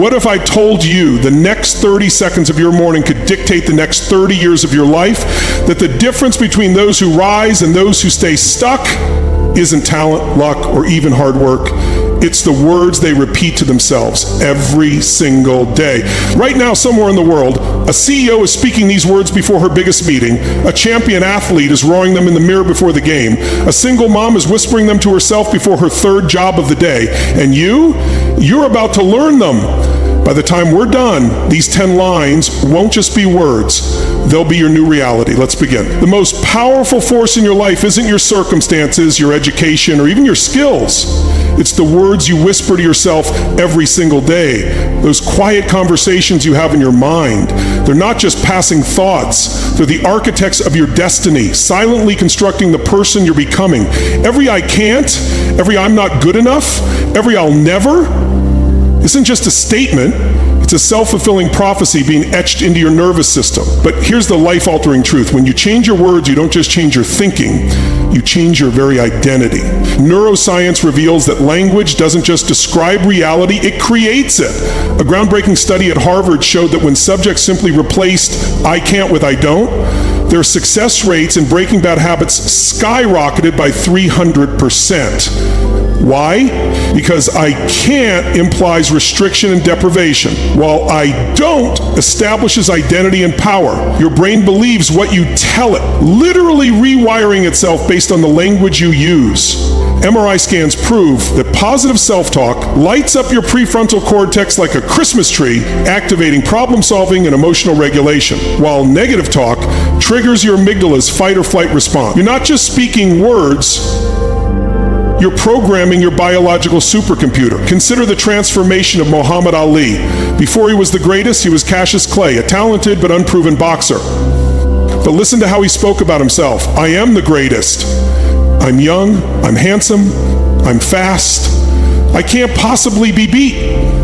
What if I told you the next 30 seconds of your morning could dictate the next 30 years of your life? That the difference between those who rise and those who stay stuck isn't talent, luck, or even hard work. It's the words they repeat to themselves every single day. Right now, somewhere in the world, a CEO is speaking these words before her biggest meeting. A champion athlete is roaring them in the mirror before the game. A single mom is whispering them to herself before her third job of the day. And you're about to learn them. By the time we're done, these 10 lines won't just be words. They'll be your new reality. Let's begin. The most powerful force in your life isn't your circumstances, your education, or even your skills. It's the words you whisper to yourself every single day. Those quiet conversations you have in your mind. They're not just passing thoughts. They're the architects of your destiny, silently constructing the person you're becoming. Every I can't, every I'm not good enough, every I'll never, isn't just a statement. It's a self-fulfilling prophecy being etched into your nervous system. But here's the life-altering truth. When you change your words, you don't just change your thinking, you change your very identity. Neuroscience reveals that language doesn't just describe reality, it creates it. A groundbreaking study at Harvard showed that when subjects simply replaced I can't with I don't, their success rates in breaking bad habits skyrocketed by 300%. Why? Because I can't implies restriction and deprivation, while I don't establishes identity and power. Your brain believes what you tell it, literally rewiring itself based on the language you use. MRI scans prove that positive self-talk lights up your prefrontal cortex like a Christmas tree, activating problem-solving and emotional regulation, while negative talk triggers your amygdala's fight or flight response. You're not just speaking words, you're programming your biological supercomputer. Consider the transformation of Muhammad Ali. Before he was the greatest, he was Cassius Clay, a talented but unproven boxer. But listen to how he spoke about himself. I am the greatest. I'm young, I'm handsome, I'm fast. I can't possibly be beat.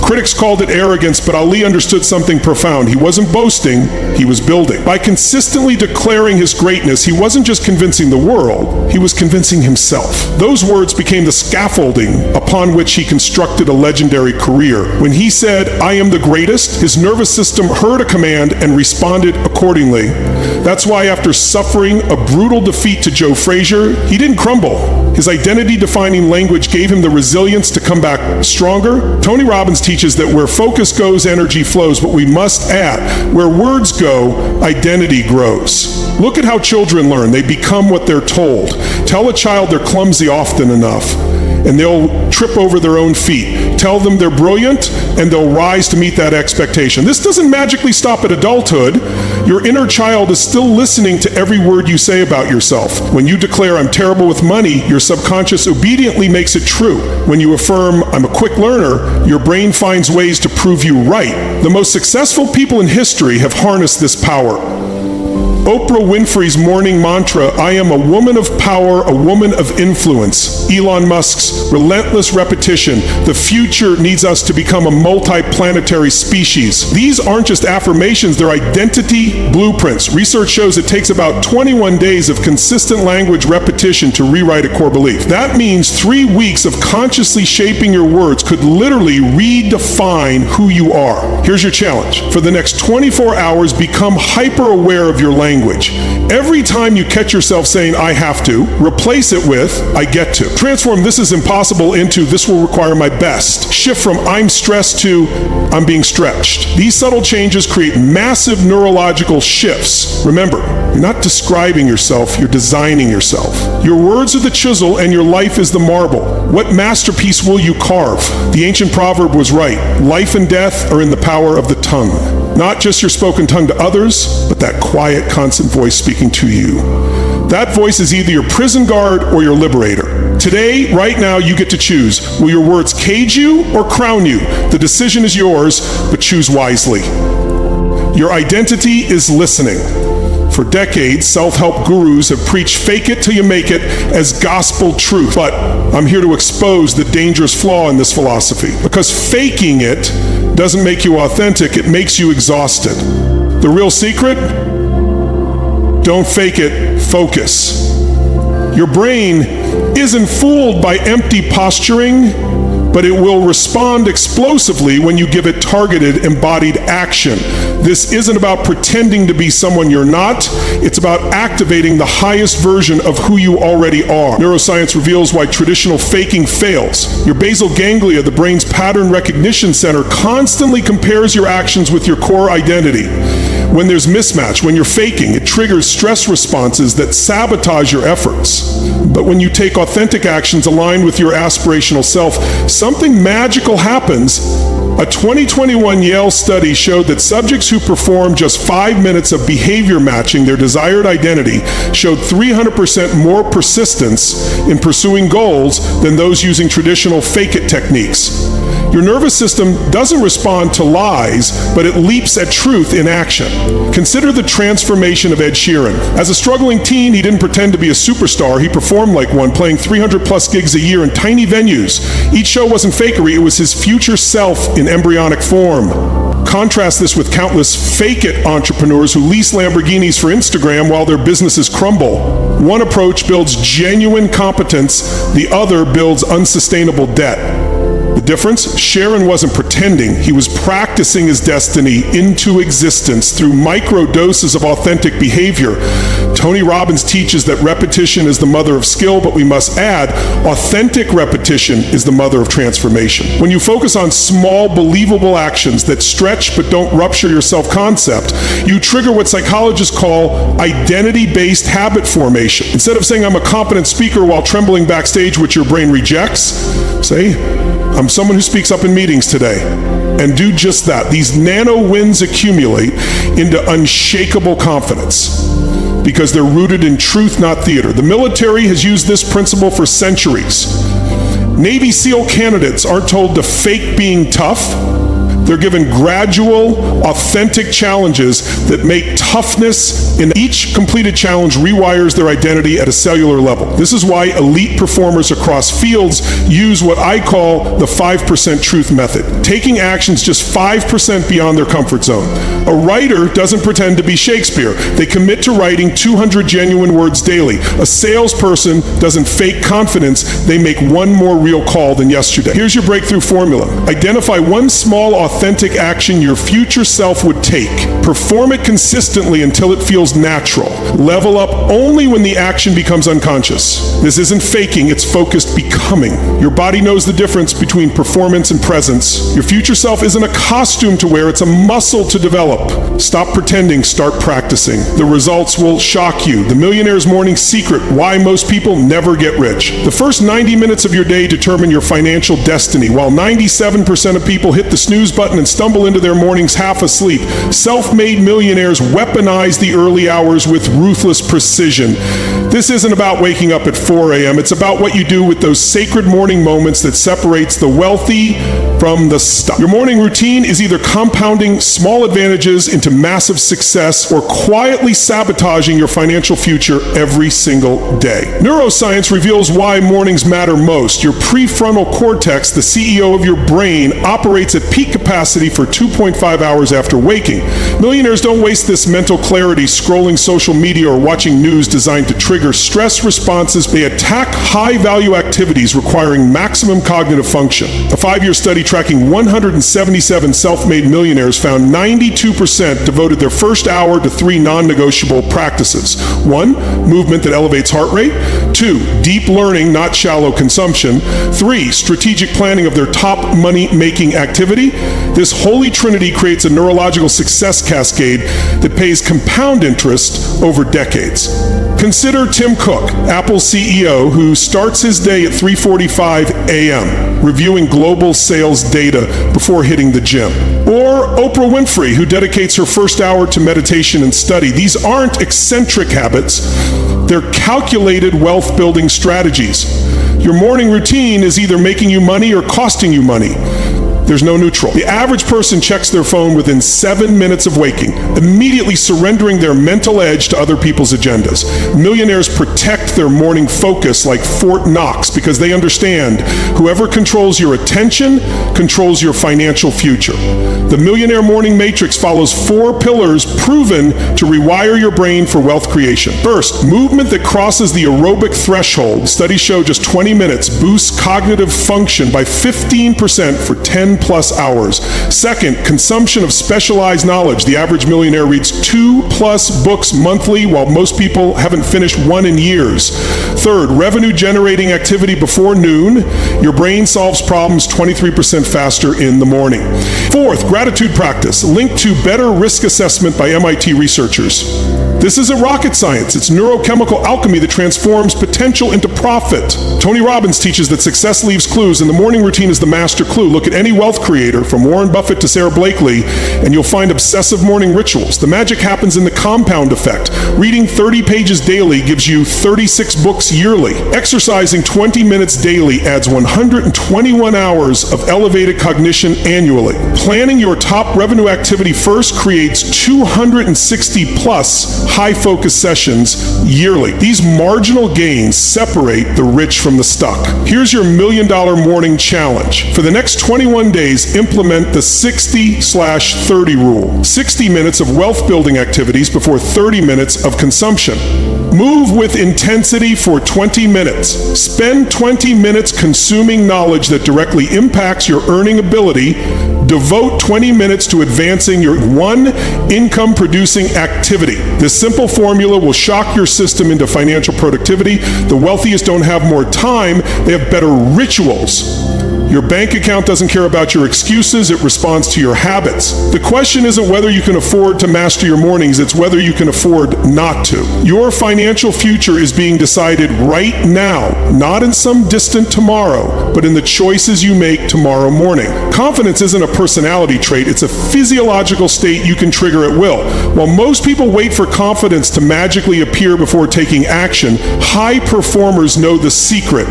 Critics called it arrogance, but Ali understood something profound. He wasn't boasting, he was building. By consistently declaring his greatness, he wasn't just convincing the world, he was convincing himself. Those words became the scaffolding upon which he constructed a legendary career. When he said, I am the greatest, his nervous system heard a command and responded accordingly. That's why after suffering a brutal defeat to Joe Frazier, he didn't crumble. His identity-defining language gave him the resilience to come back stronger. Tony Robbins teaches that where focus goes, energy flows, but we must add, where words go, identity grows. Look at how children learn. They become what they're told. Tell a child they're clumsy often enough, and they'll trip over their own feet. Tell them they're brilliant, and they'll rise to meet that expectation. This doesn't magically stop at adulthood. Your inner child is still listening to every word you say about yourself. When you declare, I'm terrible with money, your subconscious obediently makes it true. When you affirm, I'm a quick learner, your brain finds ways to prove you right. The most successful people in history have harnessed this power. Oprah Winfrey's morning mantra, I am a woman of power, a woman of influence. Elon Musk's relentless repetition, the future needs us to become a multi-planetary species. These aren't just affirmations, they're identity blueprints. Research shows it takes about 21 days of consistent language repetition to rewrite a core belief. That means 3 weeks of consciously shaping your words could literally redefine who you are. Here's your challenge. For the next 24 hours, become hyper-aware of your language. Every time you catch yourself saying, I have to, replace it with, I get to. Transform this is impossible into, this will require my best. Shift from, I'm stressed to, I'm being stretched. These subtle changes create massive neurological shifts. Remember, you're not describing yourself, you're designing yourself. Your words are the chisel and your life is the marble. What masterpiece will you carve? The ancient proverb was right. Life and death are in the power of the tongue. Not just your spoken tongue to others, but that quiet, constant voice speaking to you. That voice is either your prison guard or your liberator. Today, right now, you get to choose. Will your words cage you or crown you? The decision is yours, but choose wisely. Your identity is listening. For decades, self-help gurus have preached fake it till you make it as gospel truth. But I'm here to expose the dangerous flaw in this philosophy. Because faking it doesn't make you authentic, it makes you exhausted. The real secret? Don't fake it, focus. Your brain isn't fooled by empty posturing, but it will respond explosively when you give it targeted, embodied action. This isn't about pretending to be someone you're not. It's about activating the highest version of who you already are. Neuroscience reveals why traditional faking fails. Your basal ganglia, the brain's pattern recognition center, constantly compares your actions with your core identity. When there's mismatch, when you're faking, it triggers stress responses that sabotage your efforts. But when you take authentic actions aligned with your aspirational self, something magical happens. A 2021 Yale study showed that subjects who performed just 5 minutes of behavior matching their desired identity showed 300% more persistence in pursuing goals than those using traditional fake-it techniques. Your nervous system doesn't respond to lies, but it leaps at truth in action. Consider the transformation of Ed Sheeran. As a struggling teen, he didn't pretend to be a superstar. He performed like one, playing 300-plus gigs a year in tiny venues. Each show wasn't fakery, it was his future self in embryonic form. Contrast this with countless fake-it entrepreneurs who lease Lamborghinis for Instagram while their businesses crumble. One approach builds genuine competence, the other builds unsustainable debt. The difference? Sharon wasn't pretending. He was practicing his destiny into existence through micro doses of authentic behavior. Tony Robbins teaches that repetition is the mother of skill, but we must add, authentic repetition is the mother of transformation. When you focus on small, believable actions that stretch but don't rupture your self-concept, you trigger what psychologists call identity-based habit formation. Instead of saying, I'm a competent speaker while trembling backstage, which your brain rejects, say, I'm someone who speaks up in meetings today. And do just that. These nano wins accumulate into unshakable confidence because they're rooted in truth, not theater. The military has used this principle for centuries. Navy SEAL candidates aren't told to fake being tough. They're given gradual, authentic challenges that make toughness in each completed challenge rewires their identity at a cellular level. This is why elite performers across fields use what I call the 5% truth method, taking actions just 5% beyond their comfort zone. A writer doesn't pretend to be Shakespeare. They commit to writing 200 genuine words daily. A salesperson doesn't fake confidence. They make one more real call than yesterday. Here's your breakthrough formula. Identify one small, authentic action your future self would take. Perform it consistently until it feels natural. Level up only when the action becomes unconscious. This isn't faking, it's focused becoming. Your body knows the difference between performance and presence. Your future self isn't a costume to wear, it's a muscle to develop. Stop pretending, start practicing. The results will shock you. The Millionaire's Morning Secret, why most people never get rich. The first 90 minutes of your day determine your financial destiny. While 97% of people hit the snooze button and stumble into their mornings half asleep, self-made millionaires weaponize the early hours with ruthless precision. This isn't about waking up at 4 a.m. It's about what you do with those sacred morning moments that separates the wealthy from the stuck. Your morning routine is either compounding small advantages into massive success or quietly sabotaging your financial future every single day. Neuroscience reveals why mornings matter most. Your prefrontal cortex, the CEO of your brain, operates at peak capacity for 2.5 hours after waking. Millionaires don't waste this mental clarity scrolling social media or watching news designed to trigger stress responses. They attack high-value activities requiring maximum cognitive function. A 5-year study tracking 177 self-made millionaires found 92% devoted their first hour to 3 non-negotiable practices. 1, movement that elevates heart rate. 2, deep learning, not shallow consumption. 3, strategic planning of their top money-making activity. This holy trinity creates a neurological success cascade that pays compound interest over decades. Consider Tim Cook, Apple's CEO, who starts his day at 3:45 a.m. reviewing global sales data before hitting the gym. Or Oprah Winfrey, who dedicates her first hour to meditation and study. These aren't eccentric habits. They're calculated wealth-building strategies. Your morning routine is either making you money or costing you money. There's no neutral. The average person checks their phone within 7 minutes of waking, immediately surrendering their mental edge to other people's agendas. Millionaires protect their morning focus like Fort Knox because they understand whoever controls your attention controls your financial future. The Millionaire Morning Matrix follows 4 pillars proven to rewire your brain for wealth creation. First, movement that crosses the aerobic threshold. Studies show just 20 minutes boosts cognitive function by 15% for 10 plus hours. Second, consumption of specialized knowledge. The average millionaire reads 2+ books monthly, while most people haven't finished one in years. Third, revenue generating activity before noon. Your brain solves problems 23% faster in the morning. Fourth, gratitude practice, linked to better risk assessment by MIT researchers. This isn't rocket science. It's neurochemical alchemy that transforms potential into profit. Tony Robbins teaches that success leaves clues, and the morning routine is the master clue. Look at any wealth creator, from Warren Buffett to Sarah Blakely, and you'll find obsessive morning rituals. The magic happens in the compound effect. Reading 30 pages daily gives you 36 books yearly. Exercising 20 minutes daily adds 121 hours of elevated cognition annually. Planning your top revenue activity first creates 260 plus high-focus sessions yearly. These marginal gains separate the rich from the stuck. Here's your $1 million morning challenge. For the next 21 days, implement the 60/30 rule. 60 minutes of wealth-building activities before 30 minutes of consumption. Move with intensity for 20 minutes. Spend 20 minutes consuming knowledge that directly impacts your earning ability. Devote 20 minutes to advancing your one income-producing activity. This simple formula will shock your system into financial productivity. The wealthiest don't have more time, they have better rituals. Your bank account doesn't care about your excuses, it responds to your habits. The question isn't whether you can afford to master your mornings, it's whether you can afford not to. Your financial future is being decided right now, not in some distant tomorrow, but in the choices you make tomorrow morning. Confidence isn't a personality trait, it's a physiological state you can trigger at will. While most people wait for confidence to magically appear before taking action, high performers know the secret.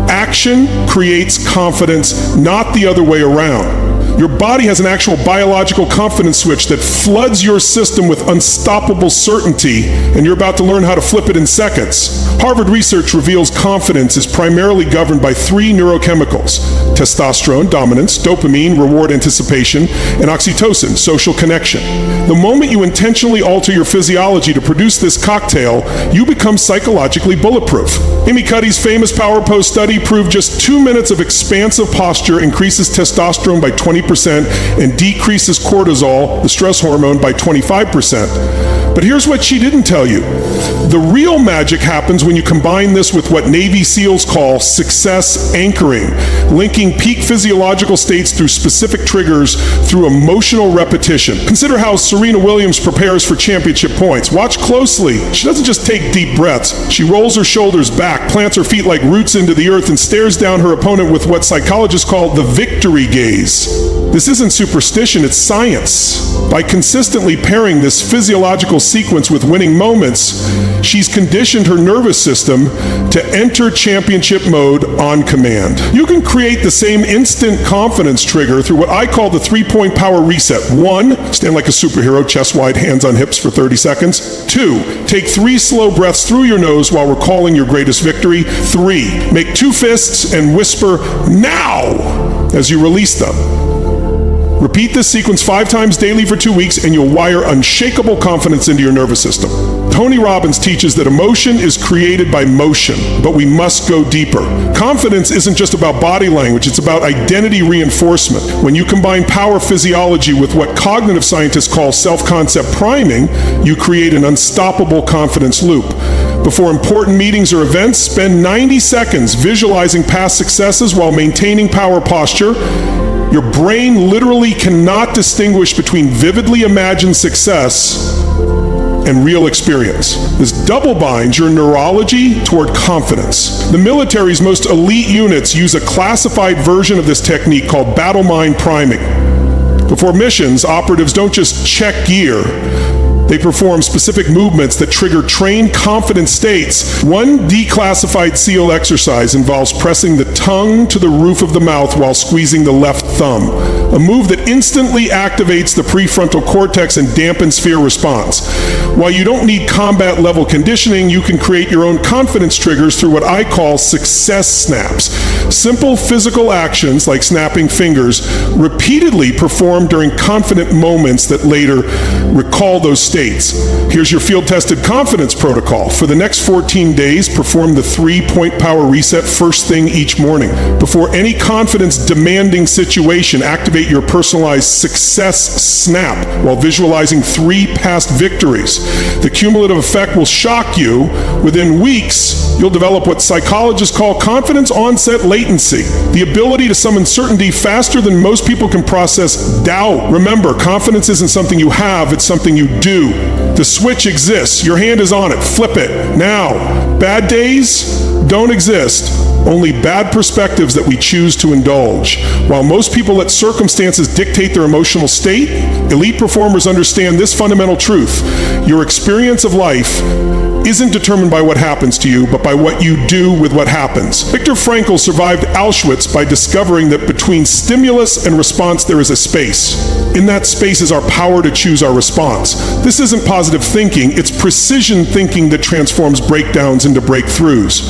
Action creates confidence, not the other way around. Your body has an actual biological confidence switch that floods your system with unstoppable certainty, and you're about to learn how to flip it in seconds. Harvard research reveals confidence is primarily governed by 3 neurochemicals: testosterone, dominance; dopamine, reward anticipation; and oxytocin, social connection. The moment you intentionally alter your physiology to produce this cocktail, you become psychologically bulletproof. Amy Cuddy's famous power pose study proved just 2 minutes of expansive posture increases testosterone by 20% and decreases cortisol, the stress hormone, by 25%. But here's what she didn't tell you. The real magic happens when you combine this with what Navy SEALs call success anchoring, linking peak physiological states through specific triggers through emotional repetition. Consider how Serena Williams prepares for championship points. Watch closely. She doesn't just take deep breaths. She rolls her shoulders back, plants her feet like roots into the earth, and stares down her opponent with what psychologists call the victory gaze. This isn't superstition, it's science. By consistently pairing this physiological sequence with winning moments, she's conditioned her nervous system to enter championship mode on command. You can create the same instant confidence trigger through what I call the 3-point power reset. 1, stand like a superhero, chest wide, hands on hips for 30 seconds. 2, take 3 slow breaths through your nose while recalling your greatest victory. 3, make 2 fists and whisper, "Now!" as you release them. Repeat this sequence 5 times daily for 2 weeks, and you'll wire unshakable confidence into your nervous system. Tony Robbins teaches that emotion is created by motion, but we must go deeper. Confidence isn't just about body language, it's about identity reinforcement. When you combine power physiology with what cognitive scientists call self-concept priming, you create an unstoppable confidence loop. Before important meetings or events, spend 90 seconds visualizing past successes while maintaining power posture. Your brain literally cannot distinguish between vividly imagined success and real experience. This double binds your neurology toward confidence. The military's most elite units use a classified version of this technique called battle mind priming. Before missions, operatives don't just check gear. They perform specific movements that trigger trained confident states. One declassified SEAL exercise involves pressing the tongue to the roof of the mouth while squeezing the left thumb. a move that instantly activates the prefrontal cortex and dampens fear response. While you don't need combat level conditioning, you can create your own confidence triggers through what I call success snaps. Simple physical actions like snapping fingers repeatedly performed during confident moments that later recall those states. Here's your field-tested confidence protocol. For the next 14 days, perform the 3-point power reset first thing each morning. Before any confidence-demanding situation, activate your personalized success snap while visualizing 3 past victories. The cumulative effect will shock you. Within weeks, you'll develop what psychologists call confidence onset latency, the ability to summon certainty faster than most people can process doubt. Remember, confidence isn't something you have, it's something you do. The switch exists. Your hand is on it. Flip it. Now, bad days don't exist. Only bad perspectives that we choose to indulge. While most people let circumstances dictate their emotional state, elite performers understand this fundamental truth. Your experience of life isn't determined by what happens to you, but by what you do with what happens. Viktor Frankl survived Auschwitz by discovering that between stimulus and response there is a space. In that space is our power to choose our response. This isn't positive thinking, it's precision thinking that transforms breakdowns into breakthroughs.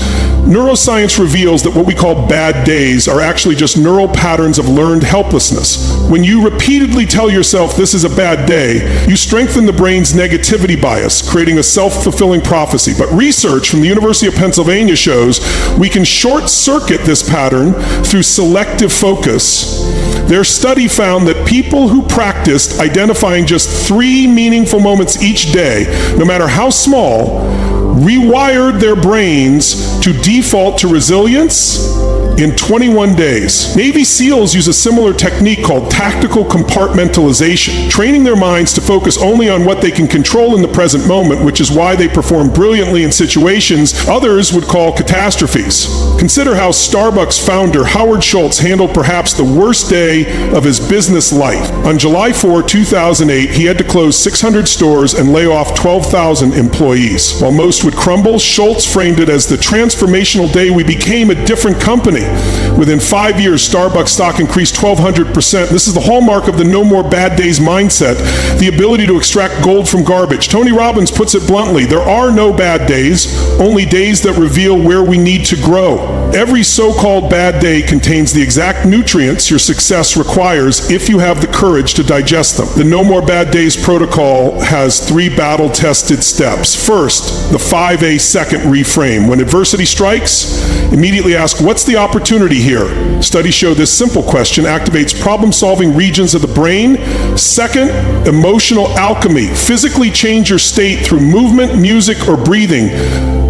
Neuroscience reveals that what we call bad days are actually just neural patterns of learned helplessness. When you repeatedly tell yourself this is a bad day, you strengthen the brain's negativity bias, creating a self-fulfilling prophecy. But research from the University of Pennsylvania shows we can short-circuit this pattern through selective focus. Their study found that people who practiced identifying just 3 meaningful moments each day, no matter how small, rewired their brains to default to resilience in 21 days. Navy SEALs use a similar technique called tactical compartmentalization, training their minds to focus only on what they can control in the present moment, which is why they perform brilliantly in situations others would call catastrophes. Consider how Starbucks founder Howard Schultz handled perhaps the worst day of his business life. On July 4, 2008, he had to close 600 stores and lay off 12,000 employees. While most would crumble, Schultz framed it as the transformational day we became a different company. Within 5 years, Starbucks stock increased 1,200%. This is the hallmark of the no more bad days mindset, the ability to extract gold from garbage. Tony Robbins puts it bluntly, there are no bad days, only days that reveal where we need to grow. Every so-called bad day contains the exact nutrients your success requires if you have the courage to digest them. The No More Bad Days protocol has 3 battle-tested steps. First, the 5A second reframe. When adversity strikes, immediately ask, what's the opportunity here? Studies show this simple question activates problem-solving regions of the brain. Second, emotional alchemy. Physically change your state through movement, music, or breathing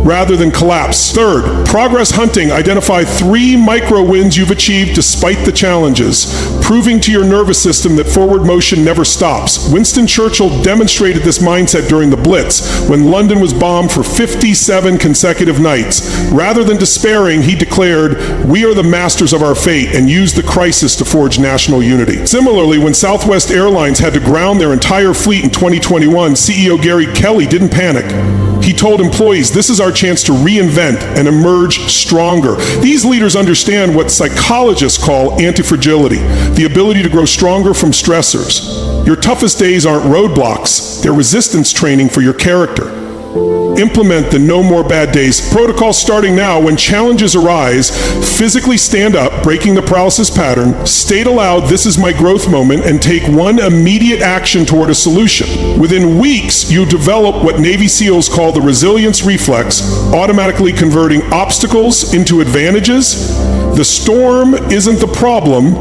rather than collapse. Third, progress hunting. Identify 3 micro wins you've achieved despite the challenges, proving to your nervous system that forward motion never stops. Winston Churchill demonstrated this mindset during the Blitz, when London was bombed for 57 consecutive nights. Rather than despairing, he declared, "We are the masters of our fate," and used the crisis to forge national unity. Similarly, when Southwest Airlines had to ground their entire fleet in 2021, CEO Gary Kelly didn't panic. He told employees, this is our chance to reinvent and emerge stronger. These leaders understand what psychologists call anti-fragility, the ability to grow stronger from stressors. Your toughest days aren't roadblocks, they're resistance training for your character. Implement the No More Bad Days protocol starting now. When challenges arise, physically stand up, breaking the paralysis pattern, state aloud, this is my growth moment, and take 1 immediate action toward a solution. Within weeks, you develop what Navy SEALs call the resilience reflex, automatically converting obstacles into advantages. The storm isn't the problem.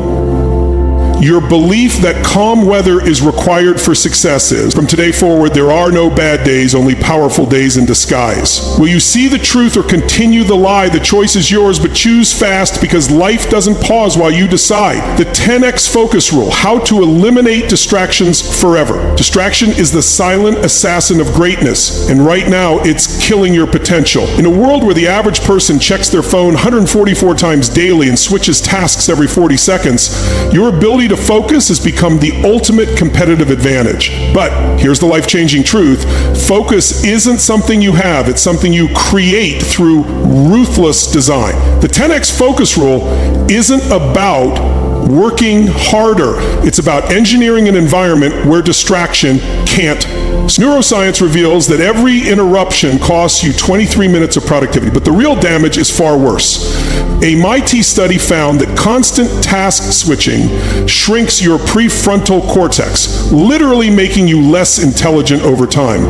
Your belief that calm weather is required for success is. From today forward, there are no bad days, only powerful days in disguise. Will you see the truth or continue the lie? The choice is yours, but choose fast because life doesn't pause while you decide. The 10x focus rule, how to eliminate distractions forever. Distraction is the silent assassin of greatness, and right now it's killing your potential. In a world where the average person checks their phone 144 times daily and switches tasks every 40 seconds, your ability to focus has become the ultimate competitive advantage. But here's the life-changing truth. Focus isn't something you have, it's something you create through ruthless design. The 10x focus rule isn't about working harder. It's about engineering an environment where distraction can't. Neuroscience reveals that every interruption costs you 23 minutes of productivity, but the real damage is far worse. A MIT study found that constant task switching shrinks your prefrontal cortex, literally making you less intelligent over time.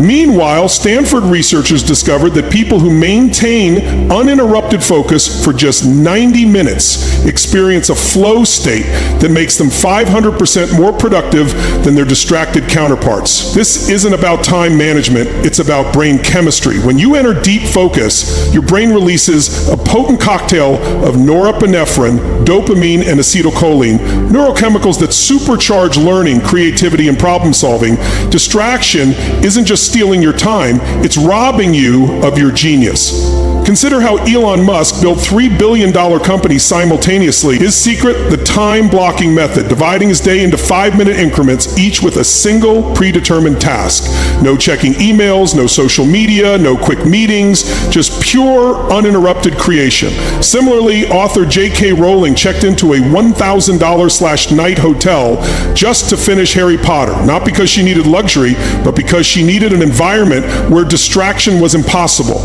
Meanwhile, Stanford researchers discovered that people who maintain uninterrupted focus for just 90 minutes experience a flow state that makes them 500% more productive than their distracted counterparts. This isn't about time management, it's about brain chemistry. When you enter deep focus, your brain releases a potent cocktail of norepinephrine, dopamine, and acetylcholine, neurochemicals that supercharge learning, creativity, and problem solving. Distraction isn't just stealing your time, it's robbing you of your genius. Consider how Elon Musk built $3 billion companies simultaneously. His secret, the time-blocking method, dividing his day into 5-minute increments, each with a single predetermined task. No checking emails, no social media, no quick meetings, just pure, uninterrupted creation. Similarly, author J.K. Rowling checked into a $1,000/night hotel just to finish Harry Potter, not because she needed luxury, but because she needed an environment where distraction was impossible.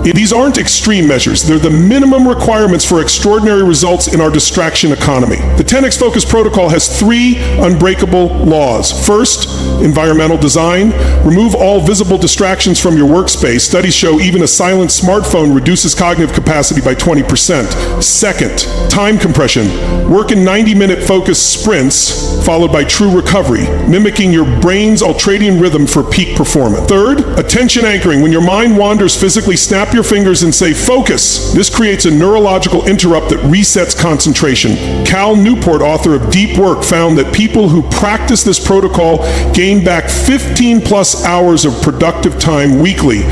These aren't extreme measures. They're the minimum requirements for extraordinary results in our distraction economy. The 10x Focus Protocol has 3 unbreakable laws. First, environmental design. Remove all visible distractions from your workspace. Studies show even a silent smartphone reduces cognitive capacity by 20%. Second, time compression. Work in 90-minute focus sprints, followed by true recovery, mimicking your brain's ultradian rhythm for peak performance. Third, attention anchoring. When your mind wanders, physically snap your fingers and say, focus. This creates a neurological interrupt that resets concentration. Cal Newport, author of Deep Work, found that people who practice this protocol gain back 15+ hours of productive time weekly.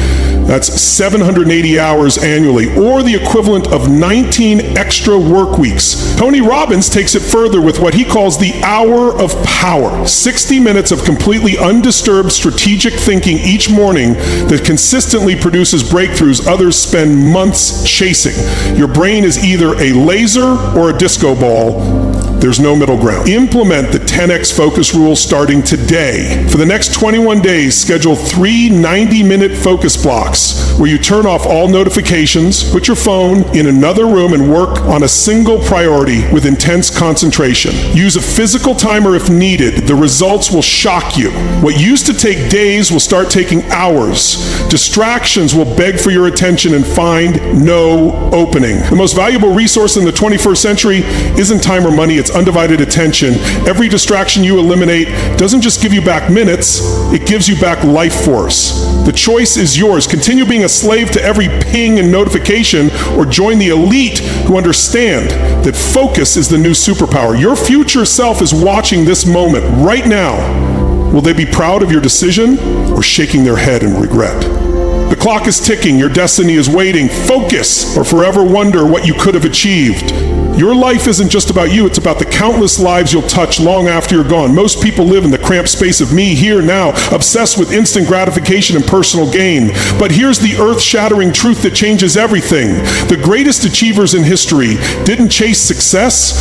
That's 780 hours annually, or the equivalent of 19 extra work weeks. Tony Robbins takes it further with what he calls the hour of power. 60 minutes of completely undisturbed strategic thinking each morning that consistently produces breakthroughs others spend months chasing. Your brain is either a laser or a disco ball. There's no middle ground. Implement the 10x focus rule starting today. For the next 21 days, schedule 3 90-minute focus blocks where you turn off all notifications, put your phone in another room, and work on a single priority with intense concentration. Use a physical timer if needed. The results will shock you. What used to take days will start taking hours. Distractions will beg for your attention and find no opening. The most valuable resource in the 21st century isn't time or money, it's undivided attention. Every distraction you eliminate doesn't just give you back minutes, it gives you back life force. The choice is yours. Continue being a slave to every ping and notification, or join the elite who understand that focus is the new superpower. Your future self is watching this moment right now. Will they be proud of your decision or shaking their head in regret? The clock is ticking. Your destiny is waiting. Focus, or forever wonder what you could have achieved. Your life isn't just about you, it's about the countless lives you'll touch long after you're gone. Most people live in the cramped space of me, here, now, obsessed with instant gratification and personal gain. But here's the earth-shattering truth that changes everything. The greatest achievers in history didn't chase success,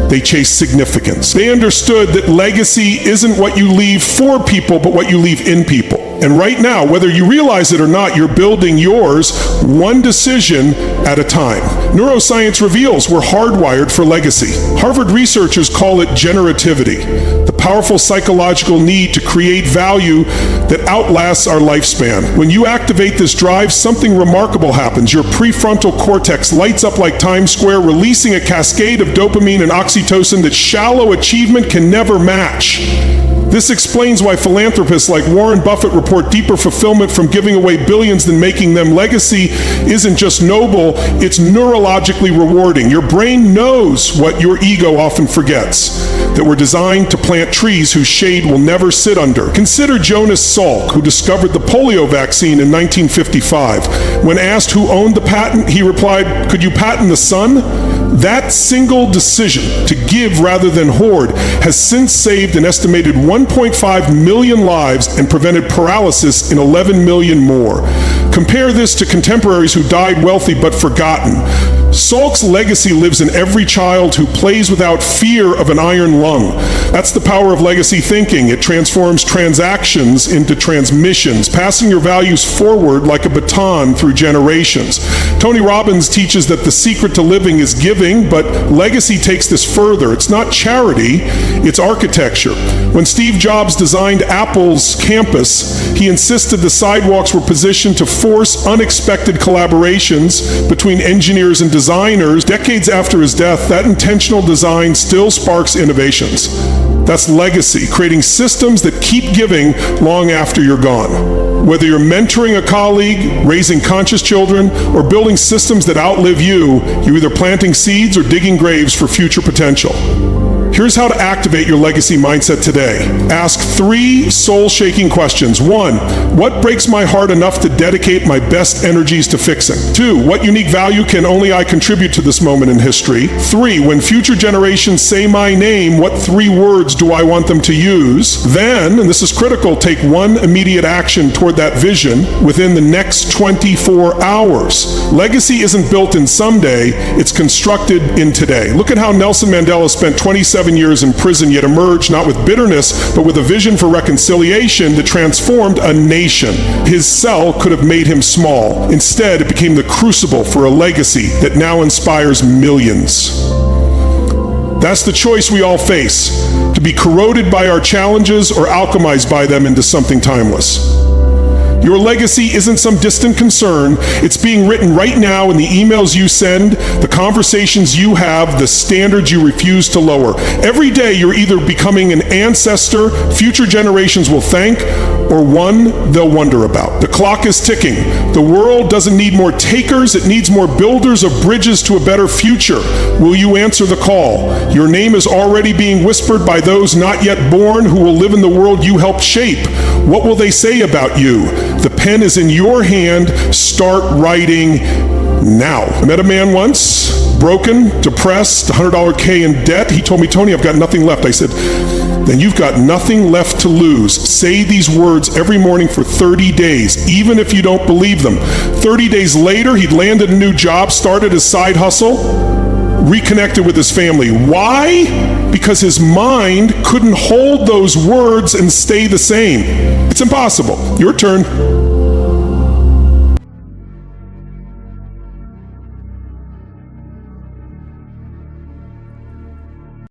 they chased significance. They understood that legacy isn't what you leave for people, but what you leave in people. And right now, whether you realize it or not, you're building yours one decision at a time. Neuroscience reveals we're hardwired for legacy. Harvard researchers call it generativity, the powerful psychological need to create value that outlasts our lifespan. When you activate this drive, something remarkable happens. Your prefrontal cortex lights up like Times Square, releasing a cascade of dopamine and oxytocin that shallow achievement can never match. This explains why philanthropists like Warren Buffett report deeper fulfillment from giving away billions than making them. Legacy isn't just noble, it's neurologically rewarding. Your brain knows what your ego often forgets, that we're designed to plant trees whose shade will never sit under. Consider Jonas Salk, who discovered the polio vaccine in 1955. When asked who owned the patent, he replied, "Could you patent the sun?" That single decision to give rather than hoard has since saved an estimated 1.5 million lives and prevented paralysis in 11 million more. Compare this to contemporaries who died wealthy but forgotten. Salk's legacy lives in every child who plays without fear of an iron lung. That's the power of legacy thinking. It transforms transactions into transmissions, passing your values forward like a baton through generations. Tony Robbins teaches that the secret to living is giving, but legacy takes this further. It's not charity, it's architecture. When Steve Jobs designed Apple's campus, he insisted the sidewalks were positioned to force unexpected collaborations between engineers and designers. Decades after his death, that intentional design still sparks innovations. That's legacy, creating systems that keep giving long after you're gone. Whether you're mentoring a colleague, raising conscious children, or building systems that outlive you, you're either planting seeds or digging graves for future potential. Here's how to activate your legacy mindset today. Ask 3 soul-shaking questions. 1, what breaks my heart enough to dedicate my best energies to fixing? 2, what unique value can only I contribute to this moment in history? 3, when future generations say my name, what 3 words do I want them to use? Then, and this is critical, take 1 immediate action toward that vision within the next 24 hours. Legacy isn't built in someday, it's constructed in today. Look at how Nelson Mandela spent 27 years in prison, yet emerged not with bitterness, but with a vision for reconciliation that transformed a nation. His cell could have made him small. Instead, it became the crucible for a legacy that now inspires millions. That's the choice we all face, to be corroded by our challenges or alchemized by them into something timeless. Your legacy isn't some distant concern. It's being written right now in the emails you send, the conversations you have, the standards you refuse to lower. Every day you're either becoming an ancestor future generations will thank, or one they'll wonder about. The clock is ticking. The world doesn't need more takers, it needs more builders of bridges to a better future. Will you answer the call? Your name is already being whispered by those not yet born who will live in the world you helped shape. What will they say about you? The pen is in your hand. Start writing now. I met a man once, broken, depressed, $100 K in debt. He told me, Tony, I've got nothing left. I said, then you've got nothing left to lose. Say these words every morning for 30 days, even if you don't believe them. 30 days later, he'd landed a new job, started his side hustle, reconnected with his family. Why? Because his mind couldn't hold those words and stay the same. It's impossible. Your turn.